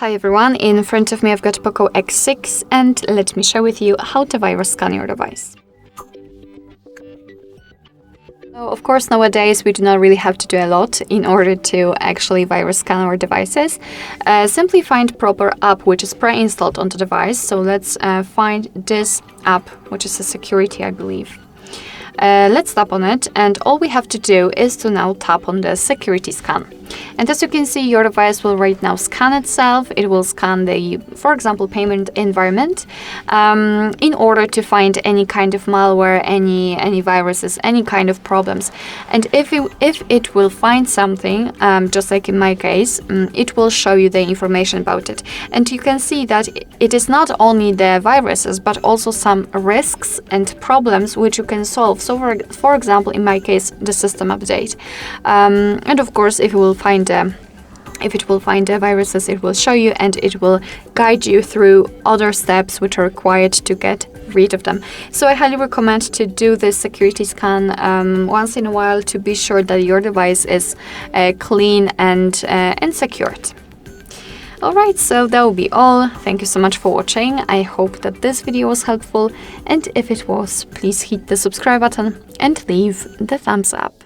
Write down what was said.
Hi everyone, in front of me I've got POCO X6 and let me share with you how to virus scan your device. So of course nowadays we do not really have to do a lot in order to actually virus scan our devices. Simply find proper app which is pre-installed on the device. So let's find this app, which is a security, I believe. Let's tap on it, and all we have to do is to now tap on the security scan. And as you can see, your device will right now scan itself. It will scan the, for example, payment environment in order to find any kind of malware, any viruses, any kind of problems. And if it will find something, just like in my case, it will show you the information about it. And you can see that it is not only the viruses, but also some risks and problems which you can solve. So for example, in my case, the system update. And of course, if it will find the viruses, it will show you and it will guide you through other steps which are required to get rid of them. So I highly recommend to do this security scan once in a while to be sure that your device is clean and secured. Alright, so that will be all. Thank you so much for watching. I hope that this video was helpful, and if it was, please hit the subscribe button and leave the thumbs up.